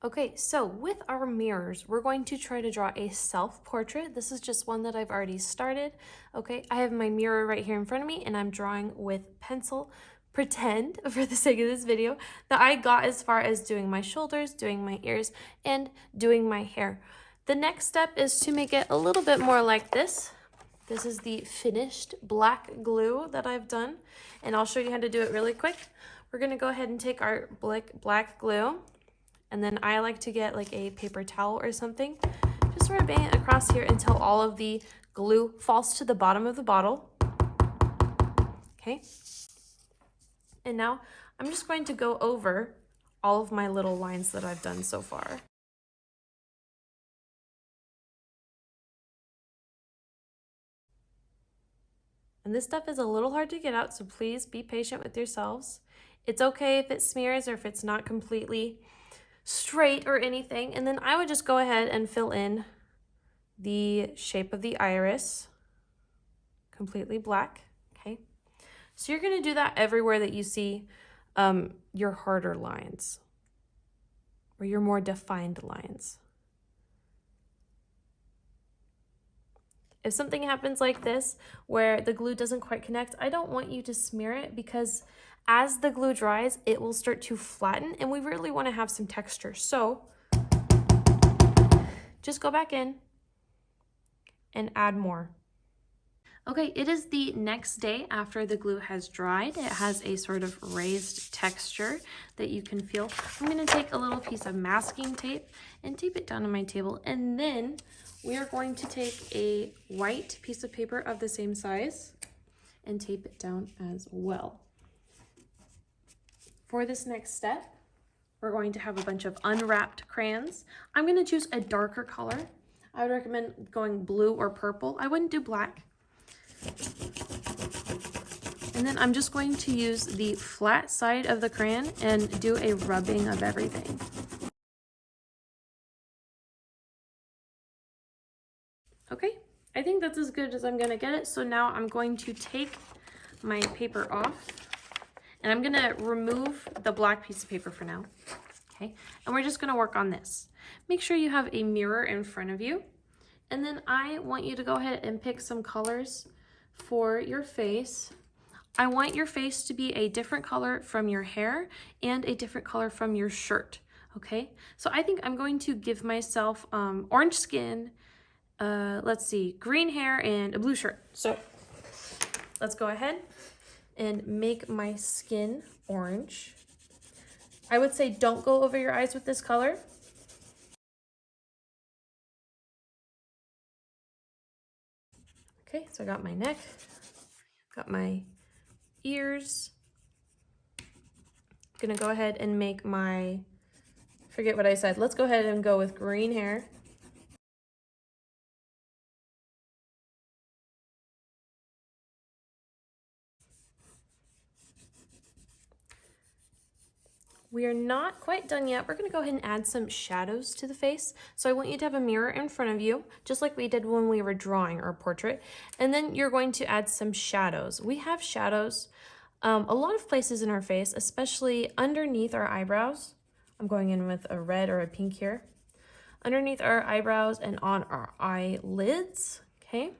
Okay, so with our mirrors, we're going to try to draw a self-portrait. This is just one that I've already started. Okay, I have my mirror right here in front of me and I'm drawing with pencil. Pretend, for the sake of this video, that I got as far as doing my shoulders, doing my ears, and doing my hair. The next step is to make it a little bit more like this. This is the finished black glue that I've done, and I'll show you how to do it really quick. We're gonna go ahead and take our black glue, and then I like to get like a paper towel or something. Just sort of bang it across here until all of the glue falls to the bottom of the bottle. Okay. And now I'm just going to go over all of my little lines that I've done so far. And this stuff is a little hard to get out, so please be patient with yourselves. It's okay if it smears or if it's not completely straight or anything. And then I would just go ahead and fill in the shape of the iris, completely black, okay? So you're gonna do that everywhere that you see your harder lines or your more defined lines. If something happens like this, where the glue doesn't quite connect, I don't want you to smear it, because as the glue dries, it will start to flatten and we really want to have some texture. So just go back in and add more. Okay, it is the next day after the glue has dried. It has a sort of raised texture that you can feel. I'm going to take a little piece of masking tape and tape it down on my table, and then we are going to take a white piece of paper of the same size and tape it down as well. For this next step, we're going to have a bunch of unwrapped crayons. I'm going to choose a darker color. I would recommend going blue or purple. I wouldn't do black. And then I'm just going to use the flat side of the crayon and do a rubbing of everything. Okay, I think that's as good as I'm gonna get it. So now I'm going to take my paper off and I'm gonna remove the black piece of paper for now. Okay, and we're just gonna work on this. Make sure you have a mirror in front of you. And then I want you to go ahead and pick some colors for your face. I want your face to be a different color from your hair and a different color from your shirt, okay? So I think I'm going to give myself orange skin, let's see, green hair and a blue shirt. So let's go ahead and make my skin orange. I would say don't go over your eyes with this color. Okay, so I got my neck, got my ears. Gonna go ahead and make my, forget what I said. Let's go ahead and go with green hair. We are not quite done yet. We're gonna go ahead and add some shadows to the face. So I want you to have a mirror in front of you, just like we did when we were drawing our portrait. And then you're going to add some shadows. We have shadows a lot of places in our face, especially underneath our eyebrows. I'm going in with a red or a pink here. Underneath our eyebrows and on our eyelids, okay?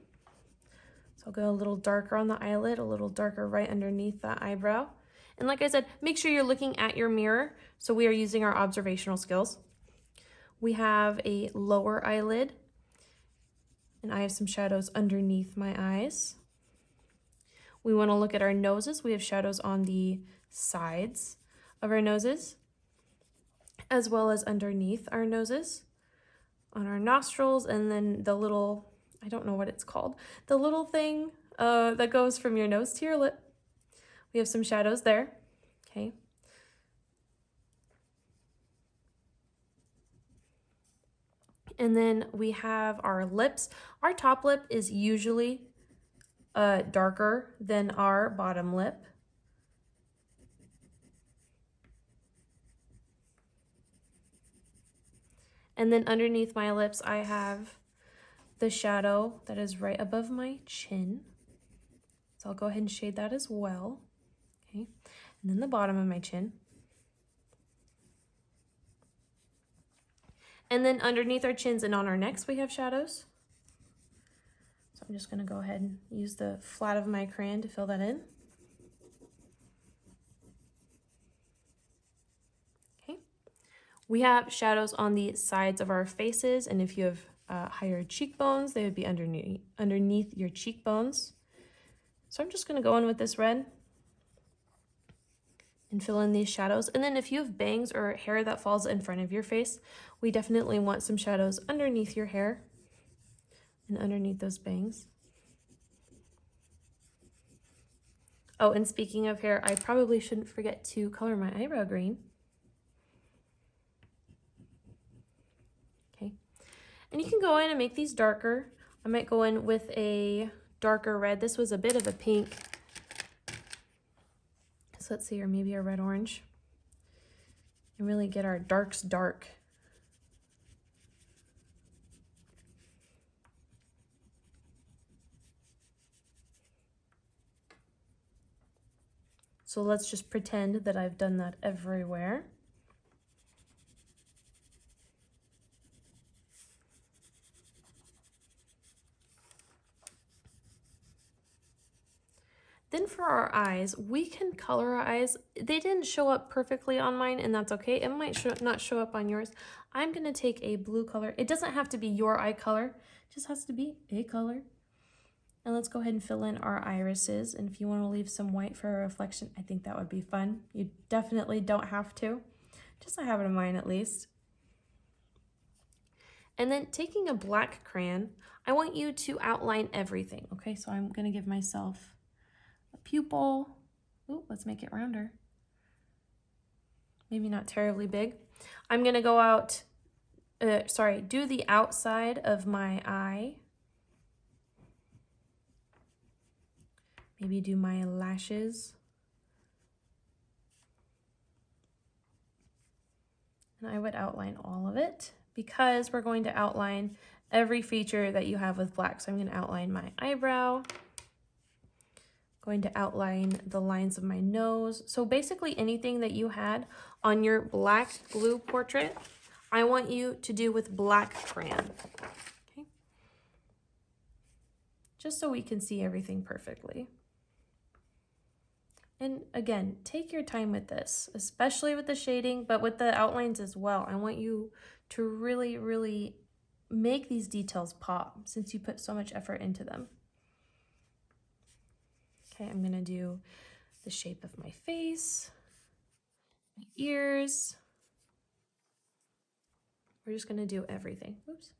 So I'll go a little darker on the eyelid, a little darker right underneath that eyebrow. And like I said, make sure you're looking at your mirror. So we are using our observational skills. We have a lower eyelid, and I have some shadows underneath my eyes. We want to look at our noses. We have shadows on the sides of our noses, as well as underneath our noses, on our nostrils, and then the little, I don't know what it's called, the little thing that goes from your nose to your lip. We have some shadows there, okay? And then we have our lips. Our top lip is usually darker than our bottom lip. And then underneath my lips, I have the shadow that is right above my chin. So I'll go ahead and shade that as well. Okay, and then the bottom of my chin. And then underneath our chins and on our necks, we have shadows. So I'm just gonna go ahead and use the flat of my crayon to fill that in. Okay. We have shadows on the sides of our faces, and if you have higher cheekbones, they would be underneath your cheekbones. So I'm just gonna go in with this red and fill in these shadows. And then if you have bangs or hair that falls in front of your face, we definitely want some shadows underneath your hair and underneath those bangs. Oh, and speaking of hair, I probably shouldn't forget to color my eyebrow green. Okay, and you can go in and make these darker. I might go in with a darker red. This was a bit of a pink. So let's see, or maybe a red orange. And really get our darks dark. So let's just pretend that I've done that everywhere. Then for our eyes, we can color our eyes. They didn't show up perfectly on mine, and that's okay. It might not show up on yours. I'm gonna take a blue color. It doesn't have to be your eye color, it just has to be a color. And let's go ahead and fill in our irises. And if you wanna leave some white for a reflection, I think that would be fun. You definitely don't have to, just I have it in mind at least. And then taking a black crayon, I want you to outline everything, okay? So I'm gonna give myself a pupil. Ooh, let's make it rounder. Maybe not terribly big. I'm gonna go out, do the outside of my eye. Maybe do my lashes. And I would outline all of it because we're going to outline every feature that you have with black. So I'm gonna outline my eyebrow, going to outline the lines of my nose. So basically anything that you had on your black glue portrait, I want you to do with black crayon, okay? Just so we can see everything perfectly. And again, take your time with this, especially with the shading, but with the outlines as well. I want you to really, really make these details pop since you put so much effort into them. Okay, I'm gonna do the shape of my face, my ears. We're just gonna do everything. Oops.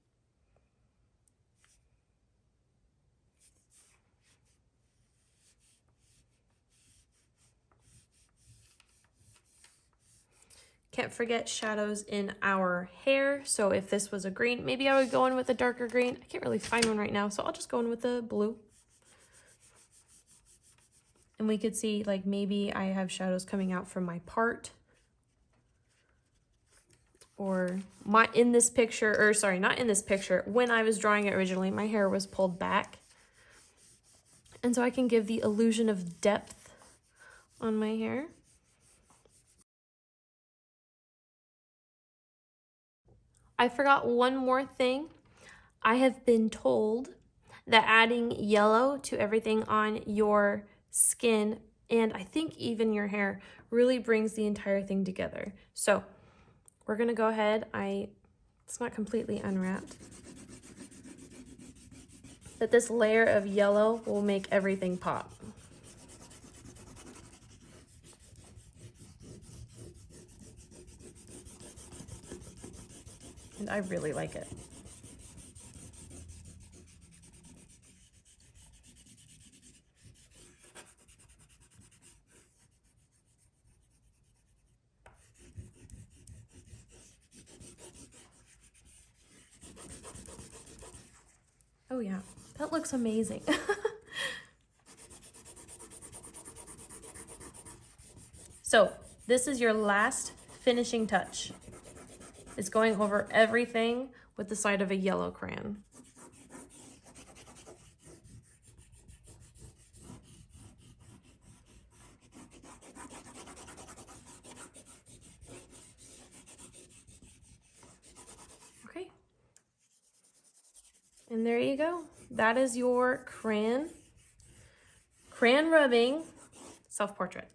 Can't forget shadows in our hair. So if this was a green, maybe I would go in with a darker green. I can't really find one right now, so I'll just go in with the blue. And we could see like maybe I have shadows coming out from my part. Or in this picture, or sorry, not in this picture, when I was drawing it originally, my hair was pulled back. And so I can give the illusion of depth on my hair. I forgot one more thing. I have been told that adding yellow to everything on your skin, and I think even your hair, really brings the entire thing together. So we're gonna go ahead, it's not completely unwrapped, but this layer of yellow will make everything pop. And I really like it. Oh yeah, that looks amazing. So this is your last finishing touch. It's going over everything with the side of a yellow crayon. And there you go. That is your crayon rubbing self-portrait.